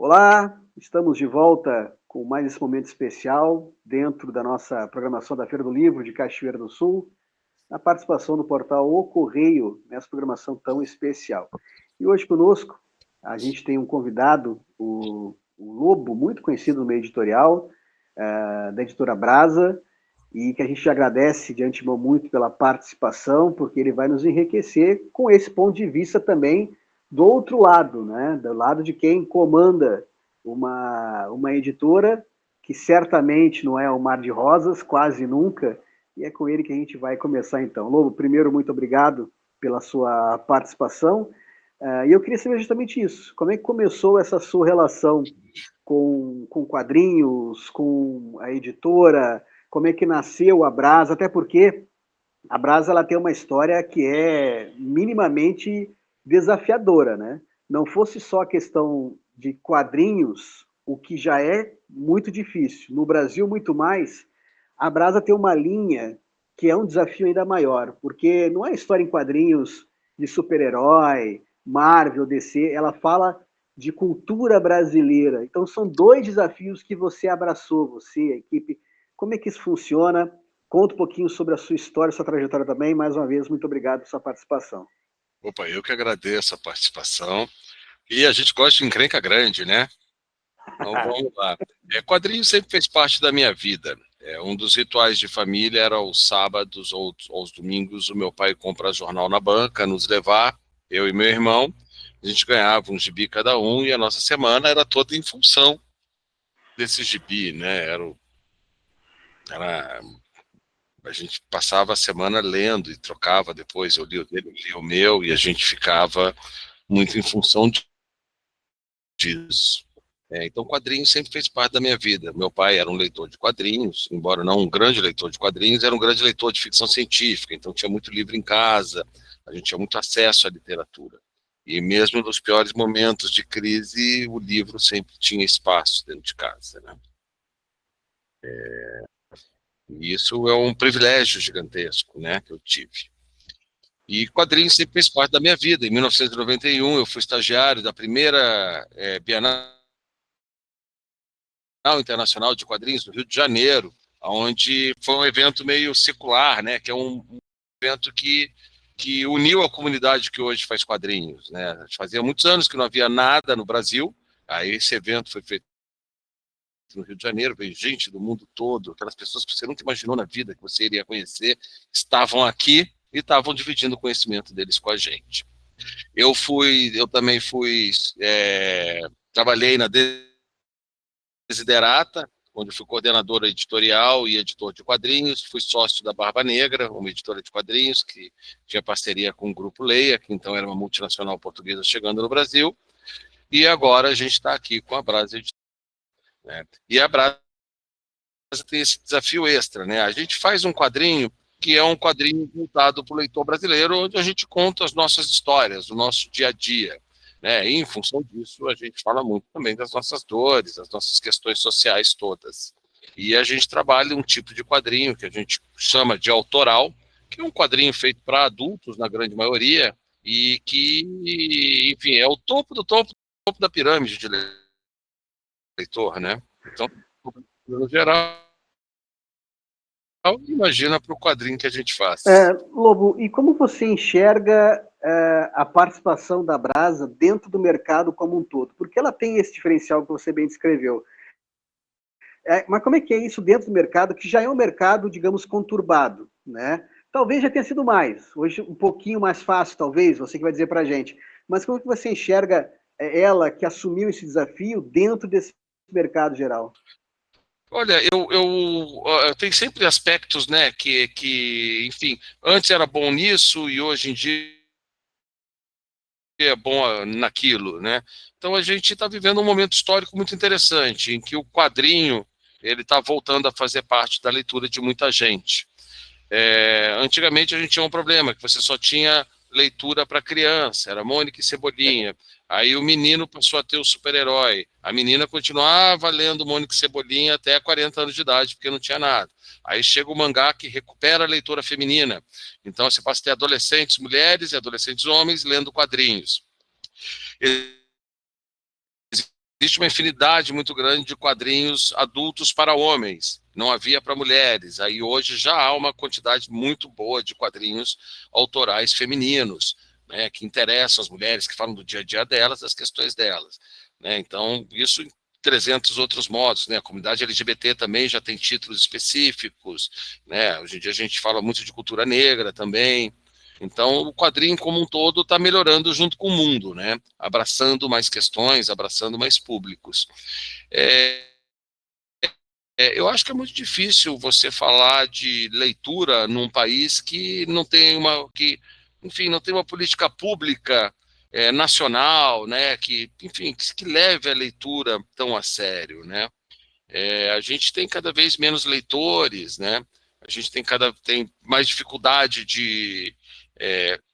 Olá, estamos de volta com mais esse momento especial dentro da nossa programação da Feira do Livro de Cachoeira do Sul, na participação do portal O Correio, nessa programação tão especial. E hoje conosco a gente tem um convidado, o Lobo, muito conhecido no meio editorial, da editora Brasa, e que a gente agradece de antemão muito pela participação, porque ele vai nos enriquecer com esse ponto de vista também do outro lado, né? Do lado de quem comanda uma editora que certamente não é um mar de rosas, quase nunca, e é com ele que a gente vai começar então. Lobo, primeiro, muito obrigado pela sua participação, e eu queria saber justamente isso, como é que começou essa sua relação com quadrinhos, com a editora, como é que nasceu a Brasa, até porque a Brasa ela tem uma história que é minimamente desafiadora, né? Não fosse só a questão de quadrinhos, o que já é muito difícil. No Brasil, muito mais. A Brasa tem uma linha que é um desafio ainda maior, porque não é história em quadrinhos de super-herói, Marvel, DC, ela fala de cultura brasileira. Então, são dois desafios que você abraçou, você, a equipe. Como é que isso funciona? Conta um pouquinho sobre a sua história, sua trajetória também. Mais uma vez, muito obrigado pela sua participação. Opa, eu que agradeço a participação. E a gente gosta de encrenca grande, né? Então vamos lá. Quadrinho sempre fez parte da minha vida. Um dos rituais de família era aos sábados ou aos domingos o meu pai comprar jornal na banca, nos levar, eu e meu irmão. A gente ganhava um gibi cada um e a nossa semana era toda em função desse gibi, né? Era a gente passava a semana lendo e trocava depois. Eu li o dele, eu li o meu e a gente ficava muito em função disso. Então, quadrinhos sempre fez parte da minha vida. Meu pai era um leitor de quadrinhos, embora não um grande leitor de quadrinhos, era um grande leitor de ficção científica, então tinha muito livro em casa, a gente tinha muito acesso à literatura. E mesmo nos piores momentos de crise, o livro sempre tinha espaço dentro de casa, né? E isso é um privilégio gigantesco, né, que eu tive. E quadrinhos sempre fez parte da minha vida. Em 1991, eu fui estagiário da primeira Bienal Internacional de Quadrinhos do Rio de Janeiro, onde foi um evento meio secular, né, que é um evento que uniu a comunidade que hoje faz quadrinhos, né. Fazia muitos anos que não havia nada no Brasil, aí esse evento foi feito no Rio de Janeiro, veio gente do mundo todo, aquelas pessoas que você nunca imaginou na vida que você iria conhecer, estavam aqui e estavam dividindo o conhecimento deles com a gente. Eu também trabalhei na Desiderata, onde fui coordenador editorial e editor de quadrinhos, fui sócio da Barba Negra, uma editora de quadrinhos que tinha parceria com o Grupo Leia, que então era uma multinacional portuguesa chegando no Brasil, e agora a gente está aqui com a Brasa Editora, né? E a Brasa tem esse desafio extra, né? A gente faz um quadrinho que é um quadrinho voltado para o leitor brasileiro, onde a gente conta as nossas histórias, o nosso dia a dia, né? E em função disso, a gente fala muito também das nossas dores, das nossas questões sociais todas. E a gente trabalha um tipo de quadrinho que a gente chama de autoral, que é um quadrinho feito para adultos, na grande maioria, e que, enfim, é o topo da pirâmide de leitor, né? Então, no geral, imagina para o quadrinho que a gente faz. Lobo, e como você enxerga a participação da Brasa dentro do mercado como um todo? Porque ela tem esse diferencial que você bem descreveu. Mas como é que é isso dentro do mercado, que já é um mercado, digamos, conturbado, né? Talvez já tenha sido mais, hoje um pouquinho mais fácil, talvez, você que vai dizer para a gente. Mas como é que você enxerga ela que assumiu esse desafio dentro desse mercado geral? Olha, eu tenho sempre aspectos, né, enfim, antes era bom nisso e hoje em dia é bom naquilo, né? Então a gente está vivendo um momento histórico muito interessante, em que o quadrinho ele está voltando a fazer parte da leitura de muita gente. Antigamente a gente tinha um problema, que você só tinha leitura para criança, era Mônica e Cebolinha. Aí o menino passou a ter o super-herói. A menina continuava lendo Mônica e Cebolinha até 40 anos de idade, porque não tinha nada. Aí chega o mangá que recupera a leitura feminina. Então você passa a ter adolescentes mulheres e adolescentes homens lendo quadrinhos. existe uma infinidade muito grande de quadrinhos adultos para homens, não havia para mulheres. Aí hoje já há uma quantidade muito boa de quadrinhos autorais femininos, né, que interessam as mulheres, que falam do dia a dia delas, das questões delas. Né? Então, isso em 300 outros modos. Né? A comunidade LGBT também já tem títulos específicos. Né? Hoje em dia a gente fala muito de cultura negra também. Então, o quadrinho como um todo está melhorando junto com o mundo, né? Abraçando mais questões, abraçando mais públicos. É, eu acho que é muito difícil você falar de leitura num país que não tem enfim, não tem uma política pública nacional, né? Que, enfim, que leve a leitura tão a sério, né? A gente tem cada vez menos leitores, né? A gente tem mais dificuldade de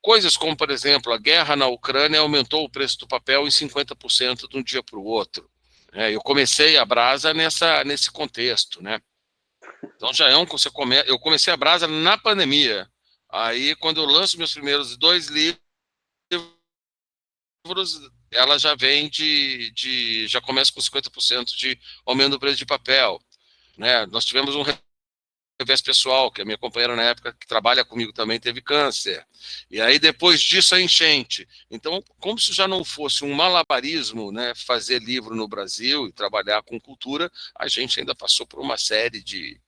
coisas como, por exemplo, a guerra na Ucrânia aumentou o preço do papel em 50% de um dia para o outro. Eu comecei a Brasa nesse contexto, né? Então já é eu comecei a Brasa na pandemia. Aí, quando eu lanço meus primeiros 2 livros, ela já vem já começa com 50% de aumento do preço de papel. Né? Nós tivemos um revés pessoal, que a minha companheira na época, que trabalha comigo também, teve câncer. E aí, depois disso, a enchente. Então, como se já não fosse um malabarismo, né, fazer livro no Brasil e trabalhar com cultura, a gente ainda passou por uma série de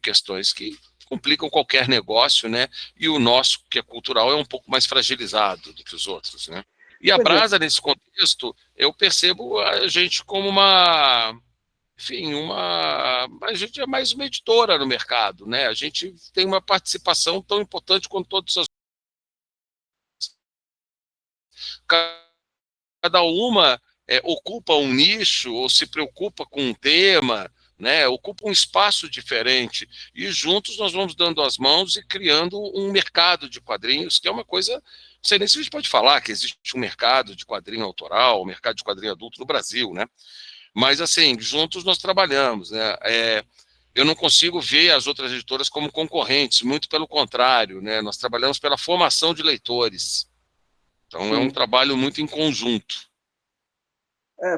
questões que complicam qualquer negócio, né? E o nosso, que é cultural, é um pouco mais fragilizado do que os outros, né? E a Pois é. Brasa, nesse contexto, eu percebo a gente como enfim, a gente é mais uma editora no mercado, né? A gente tem uma participação tão importante quanto todas as. Cada uma ocupa um nicho ou se preocupa com um tema, né? Ocupa um espaço diferente. E juntos nós vamos dando as mãos e criando um mercado de quadrinhos, que é uma coisa. Não sei nem se a gente pode falar que existe um mercado de quadrinho autoral, um mercado de quadrinho adulto no Brasil, né? Mas, assim, juntos nós trabalhamos, né? Eu não consigo ver as outras editoras como concorrentes, muito pelo contrário, né? Nós trabalhamos pela formação de leitores. Então, é um Sim. trabalho muito em conjunto.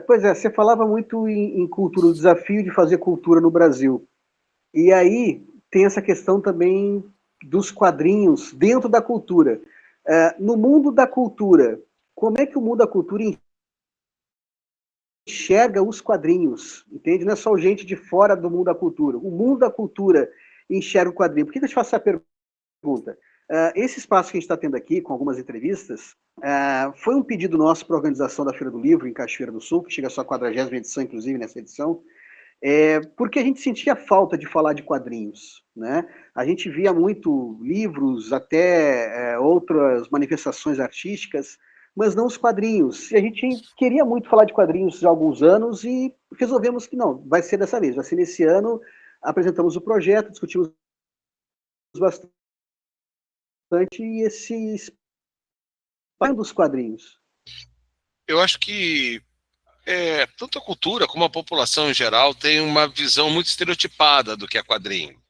Pois é, você falava muito em cultura, o desafio de fazer cultura no Brasil. E aí tem essa questão também dos quadrinhos dentro da cultura. No mundo da cultura, como é que o mundo da cultura enxerga os quadrinhos? Entende? Não é só gente de fora do mundo da cultura. O mundo da cultura enxerga o quadrinho. Por que eu te faço essa pergunta? Esse espaço que a gente está tendo aqui, com algumas entrevistas, foi um pedido nosso para a organização da Feira do Livro, em Cachoeira do Sul, que chega a sua 40ª edição, inclusive, nessa edição, porque a gente sentia falta de falar de quadrinhos. Né? A gente via muito livros, até outras manifestações artísticas, mas não os quadrinhos. E a gente queria muito falar de quadrinhos há alguns anos e resolvemos que não, vai ser dessa vez. Vai ser nesse ano, apresentamos o projeto, discutimos bastante esse espalho dos quadrinhos. Eu acho que tanto a cultura como a população em geral tem uma visão muito estereotipada do que é quadrinho.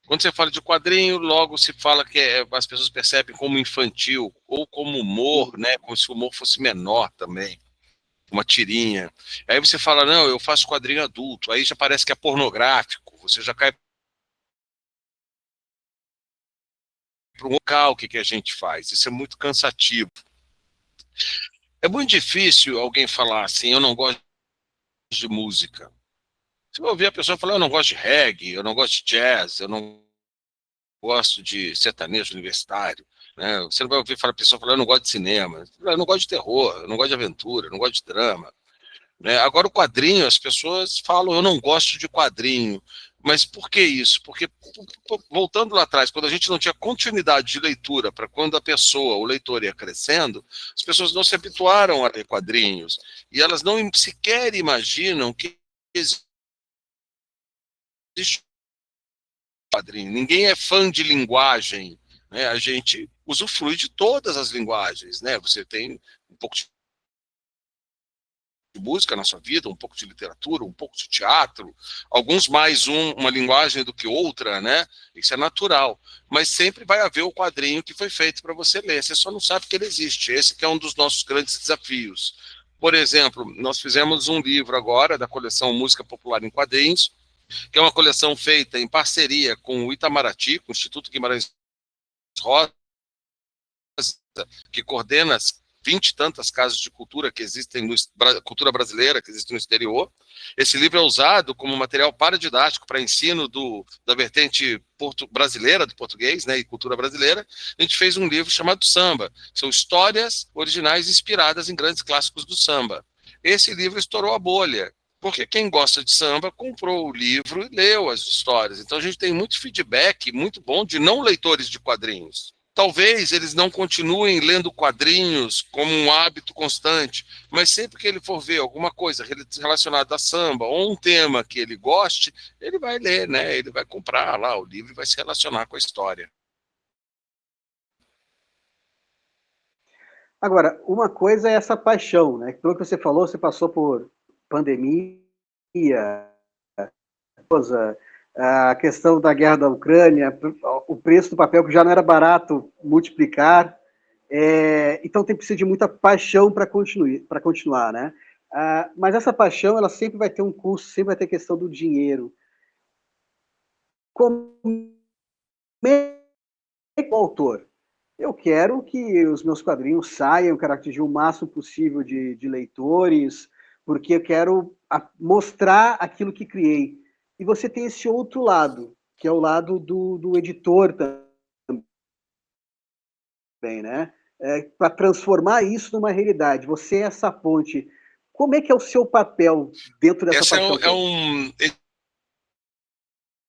Quando você fala de quadrinho, logo se fala que as pessoas percebem como infantil ou como humor, né? Como se o humor fosse menor também, uma tirinha. Aí você fala, não, eu faço quadrinho adulto, aí já parece que é pornográfico, você já cai para um local que a gente faz. Isso é muito cansativo. É muito difícil alguém falar assim, eu não gosto de música. Você vai ouvir a pessoa falar, eu não gosto de reggae, eu não gosto de jazz, eu não gosto de sertanejo universitário. Né? Você não vai ouvir a pessoa falar, eu não gosto de cinema, eu não gosto de terror, eu não gosto de aventura, eu não gosto de drama. Né? Agora, o quadrinho, as pessoas falam, eu não gosto de quadrinho. Mas por que isso? Porque, voltando lá atrás, quando a gente não tinha continuidade de leitura para quando a pessoa, o leitor, ia crescendo, as pessoas não se habituaram a ler quadrinhos. E elas não sequer imaginam que existe quadrinho. Ninguém é fã de linguagem. Né? A gente usufrui de todas as linguagens. Né? Você tem um pouco de música na sua vida, um pouco de literatura, um pouco de teatro, alguns mais uma linguagem do que outra, né? Isso é natural. Mas sempre vai haver o quadrinho que foi feito para você ler. Você só não sabe que ele existe. Esse que é um dos nossos grandes desafios. Por exemplo, nós fizemos um livro agora da coleção Música Popular em Quadrinhos, que é uma coleção feita em parceria com o Itamaraty, com o Instituto Guimarães Rosa, que coordena as 20 e tantas casas de cultura que existem, cultura brasileira, que existem no exterior. Esse livro é usado como material paradidático para ensino da vertente brasileira do português, né, e cultura brasileira. A gente fez um livro chamado Samba. São histórias originais inspiradas em grandes clássicos do samba. Esse livro estourou a bolha, porque quem gosta de samba comprou o livro e leu as histórias. Então a gente tem muito feedback muito bom de não leitores de quadrinhos. Talvez eles não continuem lendo quadrinhos como um hábito constante, mas sempre que ele for ver alguma coisa relacionada a samba ou um tema que ele goste, ele vai ler, né? Ele vai comprar lá o livro e vai se relacionar com a história. Agora, uma coisa é essa paixão, né? Pelo que você falou, você passou por pandemia, a questão da guerra da Ucrânia, o preço do papel que já não era barato multiplicar, então tem precisa de muita paixão para continuar, né? Mas essa paixão, ela sempre vai ter um custo, sempre vai ter questão do dinheiro. Como o autor, eu quero que os meus quadrinhos saiam, eu quero atingir o máximo possível de leitores, porque eu quero mostrar aquilo que criei. E você tem esse outro lado, que é o lado do editor também, né? Para transformar isso numa realidade. Você é essa ponte. Como é que é o seu papel dentro dessa paixão?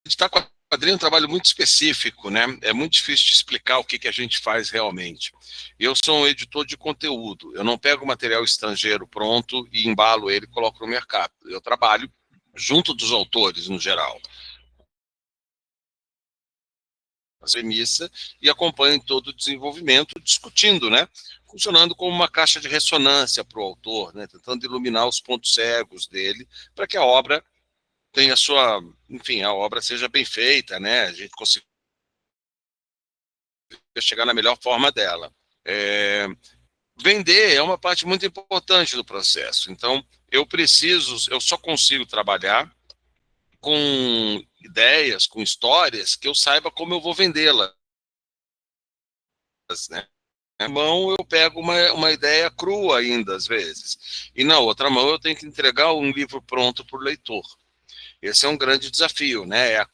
Editar quadrinho é um trabalho muito específico, né? É muito difícil de explicar o que a gente faz realmente. Eu sou um editor de conteúdo. Eu não pego material estrangeiro pronto e embalo ele e coloco no mercado. Eu trabalho junto dos autores, no geral. A premissa e acompanho todo o desenvolvimento, discutindo, né? Funcionando como uma caixa de ressonância para o autor, né? Tentando iluminar os pontos cegos dele, para que a obra tenha a obra seja bem feita, né? A gente consiga chegar na melhor forma dela. Vender é uma parte muito importante do processo. Então, eu só consigo trabalhar com ideias, com histórias, que eu saiba como eu vou vendê-las, né? Na mão eu pego uma ideia crua ainda, às vezes. E na outra mão eu tenho que entregar um livro pronto para o leitor. Esse é um grande desafio, né? É a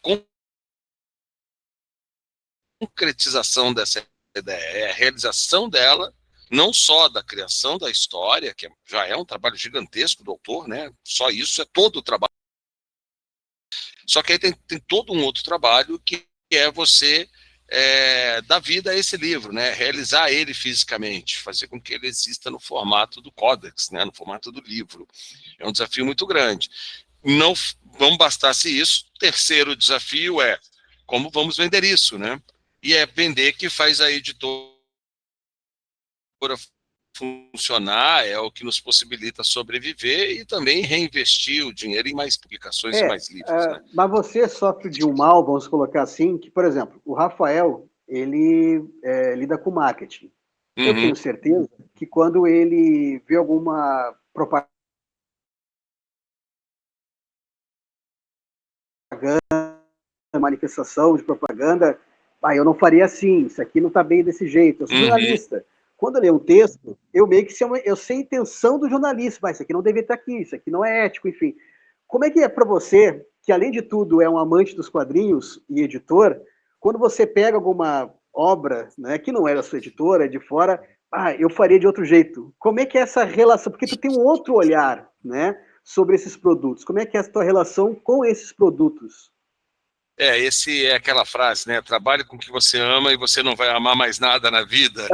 concretização dessa ideia, é a realização dela, não só da criação da história, que já é um trabalho gigantesco do autor, né? Só isso é todo o trabalho. Só que aí tem todo um outro trabalho que é você dar vida a esse livro, né? Realizar ele fisicamente, fazer com que ele exista no formato do códex, né? No formato do livro. É um desafio muito grande. Não bastasse isso, o terceiro desafio é como vamos vender isso, né? E é vender que faz a editora funcionar, é o que nos possibilita sobreviver e também reinvestir o dinheiro em mais publicações e mais livros. Né? Mas você sofre de um mal, vamos colocar assim, que, por exemplo, o Rafael, ele lida com marketing. Uhum. Eu tenho certeza que quando ele vê alguma propaganda, manifestação de propaganda, eu não faria assim, isso aqui não está bem desse jeito. Eu sou jornalista. Quando eu leio um texto, eu meio que eu sei a intenção do jornalista, mas isso aqui não deveria estar aqui, isso aqui não é ético, enfim. Como é que é para você, que além de tudo é um amante dos quadrinhos e editor, quando você pega alguma obra, né, que não é da sua editora, é de fora, eu faria de outro jeito. Como é que é essa relação? Porque tu tem um outro olhar, né, sobre esses produtos. Como é que é a tua relação com esses produtos? Esse é aquela frase, né? Trabalhe com o que você ama e você não vai amar mais nada na vida.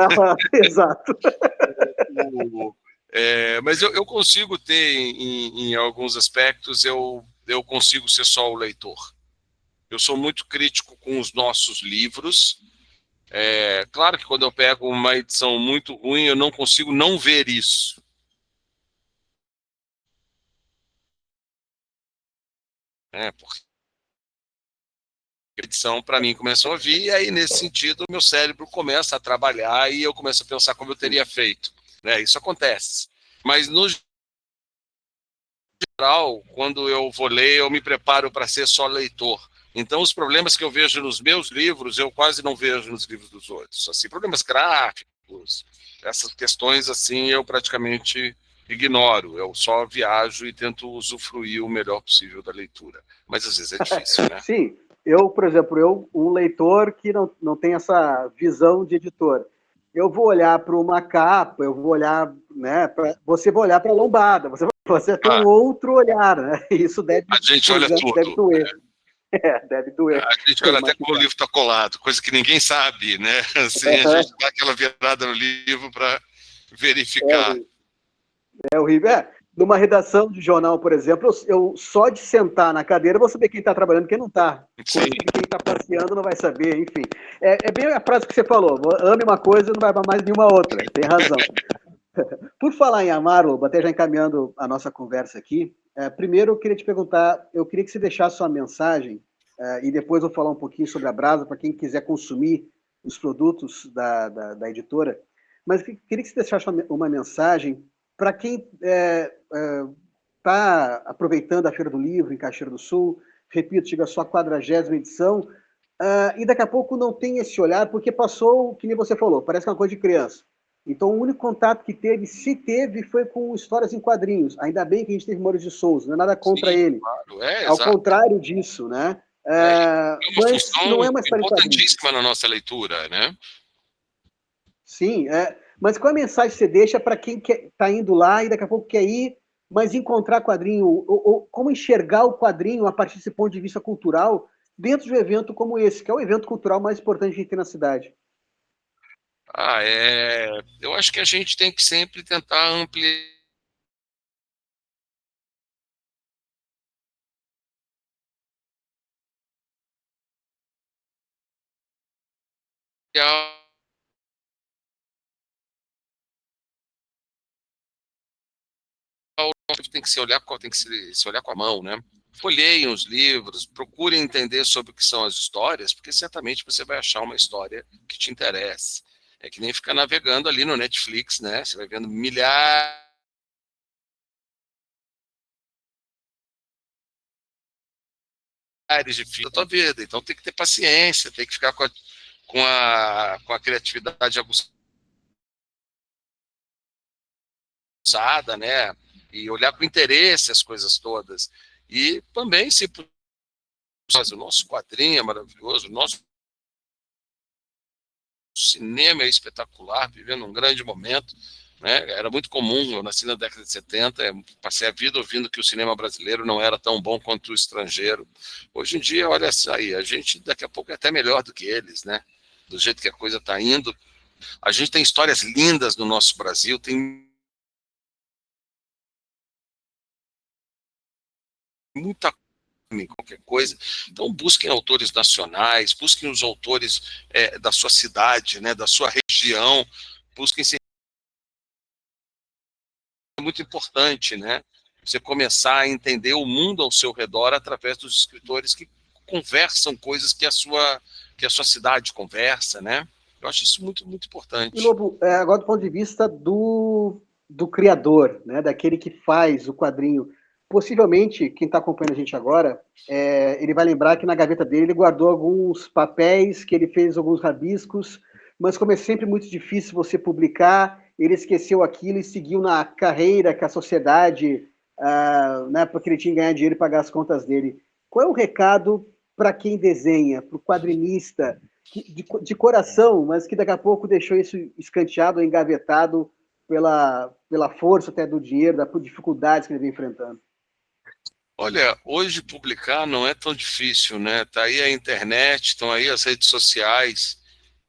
Exato. Mas eu consigo ter, em alguns aspectos, eu consigo ser só o leitor. Eu sou muito crítico com os nossos livros. Claro que quando eu pego uma edição muito ruim, eu não consigo não ver isso. Porque a edição, para mim, começou a vir, e aí, nesse sentido, o meu cérebro começa a trabalhar e eu começo a pensar como eu teria feito. Isso acontece. Mas, no geral, quando eu vou ler, eu me preparo para ser só leitor. Então, os problemas que eu vejo nos meus livros, eu quase não vejo nos livros dos outros. Assim, problemas gráficos, essas questões, assim, eu praticamente ignoro. Eu só viajo e tento usufruir o melhor possível da leitura. Mas, às vezes, é difícil, né? Sim, eu, por exemplo, um leitor que não tem essa visão de editor, eu vou olhar para uma capa, eu vou olhar, né, você vai olhar para a lombada, você tem um outro olhar, né? Isso deve, a gente por olha exemplo, deve tudo, né? doer. Deve doer. A gente Eu olha até imagino. como o livro está colado, coisa que ninguém sabe, né? Assim, a gente dá aquela virada no livro para É verificar. horrível. É horrível. Numa redação de jornal, por exemplo, eu só de sentar na cadeira vou saber quem está trabalhando e quem não está. Coisa que quem está passeando não vai saber, enfim. É bem a frase que você falou: ame uma coisa e não vai amar mais nenhuma outra. Tem razão. Por falar em amar, Lobo, até já encaminhando a nossa conversa aqui, primeiro eu queria te perguntar, eu queria que você deixasse sua mensagem, e depois eu vou falar um pouquinho sobre a Brasa, para quem quiser consumir os produtos da editora, mas eu queria que você deixasse uma mensagem para quem está aproveitando a Feira do Livro em Caxias do Sul, repito, chega a sua 40ª edição, e daqui a pouco não tem esse olhar, porque passou, que nem você falou, parece que é uma coisa de criança. Então, o único contato que teve, se teve, foi com histórias em quadrinhos. Ainda bem que a gente teve Maurício de Souza, não é nada contra Sim, ele. claro, Ao exato. contrário disso, né? É uma Mas não função é uma história em quadrinhos. importantíssima na nossa leitura, né? Sim, mas qual é a mensagem que você deixa para quem está indo lá e daqui a pouco quer ir, mas encontrar quadrinho, ou como enxergar o quadrinho a partir desse ponto de vista cultural dentro de um evento como esse, que é o evento cultural mais importante que a gente tem na cidade? Eu acho que a gente tem que sempre tentar ampliar tem que se olhar com a mão, né? Folheiem os livros, procurem entender sobre o que são as histórias, porque certamente você vai achar uma história que te interesse. É que nem ficar navegando ali no Netflix, né? Você vai vendo milhares de filmes da tua vida. Então tem que ter paciência, tem que ficar com a criatividade aguçada, né? E olhar com interesse as coisas todas. E também, se o nosso quadrinho é maravilhoso, o nosso cinema é espetacular, vivendo um grande momento. Né? Era muito comum, eu nasci na década de 70, passei a vida ouvindo que o cinema brasileiro não era tão bom quanto o estrangeiro. Hoje em dia, olha aí, a gente daqui a pouco é até melhor do que eles, né? Do jeito que a coisa está indo. A gente tem histórias lindas no nosso Brasil, tem muita qualquer coisa. Então busquem autores nacionais, busquem os autores da sua cidade, né, da sua região, busquem ser muito importante, né? Você começar a entender o mundo ao seu redor através dos escritores que conversam coisas que a sua cidade conversa, né? Eu acho isso muito, muito E, importante. Lobo, agora do ponto de vista do criador, né, daquele que faz o quadrinho, possivelmente, quem está acompanhando a gente agora, ele vai lembrar que na gaveta dele ele guardou alguns papéis, que ele fez alguns rabiscos, mas como é sempre muito difícil você publicar, ele esqueceu aquilo e seguiu na carreira que a sociedade, né, porque ele tinha que ganhar dinheiro e pagar as contas dele. Qual é o recado para quem desenha, para o quadrinista, de coração, mas que daqui a pouco deixou isso escanteado, engavetado pela força até do dinheiro, das dificuldades que ele vem enfrentando? Olha, hoje publicar não é tão difícil, né? Tá aí a internet, estão aí as redes sociais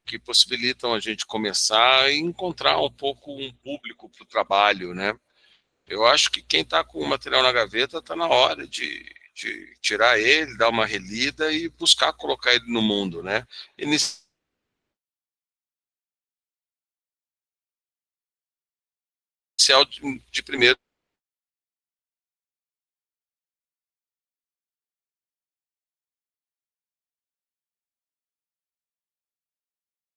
que possibilitam a gente começar e encontrar um pouco um público para o trabalho, né? Eu acho que quem está com o material na gaveta está na hora de tirar ele, dar uma relida e buscar colocar ele no mundo, né? Inicial de primeiro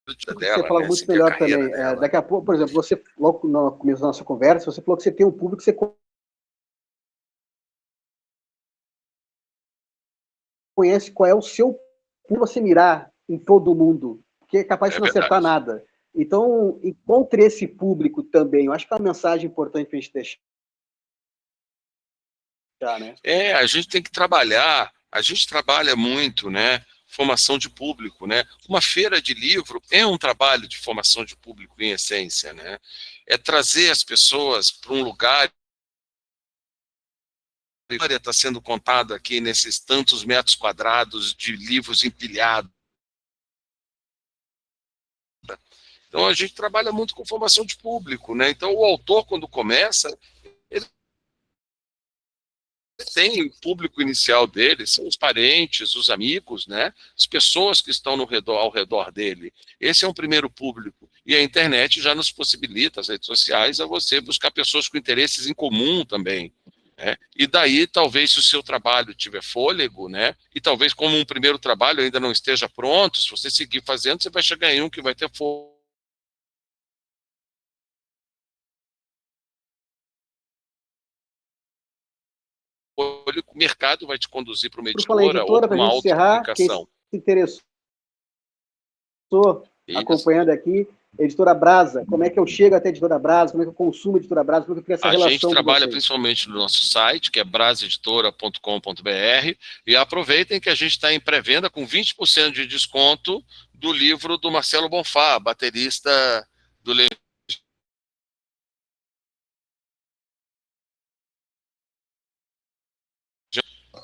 Você dela, fala né? muito Seguir a melhor carreira também. dela. Daqui a pouco, por exemplo, você, logo no começo da nossa conversa, você falou que você tem um público que você conhece qual é o seu... Como você mirar em todo mundo, que é capaz de não acertar nada. Então, encontre esse público também. Eu acho que é uma mensagem importante para a gente deixar. Né? A gente tem que trabalhar, a gente trabalha muito, né? Formação de público, né? Uma feira de livro é um trabalho de formação de público em essência, né? É trazer as pessoas para um lugar. A história está sendo contada aqui nesses tantos metros quadrados de livros empilhados. Então a gente trabalha muito com formação de público, né? Então o autor, quando começa, ele tem o público inicial dele, são os parentes, os amigos, né? As pessoas que estão ao redor dele. Esse é um primeiro público. E a internet já nos possibilita, as redes sociais, a você buscar pessoas com interesses em comum também. Né? E daí, talvez, se o seu trabalho tiver fôlego, né? E talvez como um primeiro trabalho ainda não esteja pronto, se você seguir fazendo, você vai chegar em um que vai ter fôlego. O mercado vai te conduzir para uma editora ou para uma autopublicação. Quem se interessou acompanhando aqui, Editora Brasa, como é que eu chego até a Editora Brasa, como é que eu consumo a Editora Brasa, como é que eu crio essa relação com vocês? A gente trabalha principalmente no nosso site, que é brasaeditora.com.br, e aproveitem que a gente está em pré-venda com 20% de desconto do livro do Marcelo Bonfá, baterista do Legião.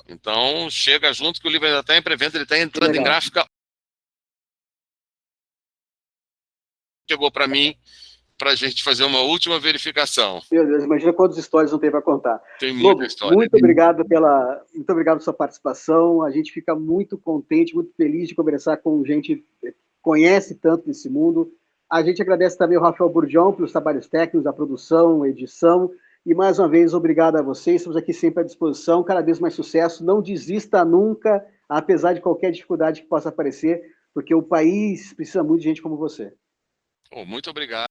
Então, chega junto que o livro ainda está em pré-venda, ele está entrando em gráfica. Chegou para mim, para a gente fazer uma última verificação. Meu Deus, imagina quantas histórias não tem para contar. Tem muita história. Muito obrigado pela sua participação. A gente fica muito contente, muito feliz de conversar com gente que conhece tanto desse mundo. A gente agradece também ao Rafael Burdion pelos trabalhos técnicos, a produção, a edição. E, mais uma vez, obrigado a vocês. Estamos aqui sempre à disposição. Cada vez mais sucesso. Não desista nunca, apesar de qualquer dificuldade que possa aparecer, porque o país precisa muito de gente como você. Muito obrigado.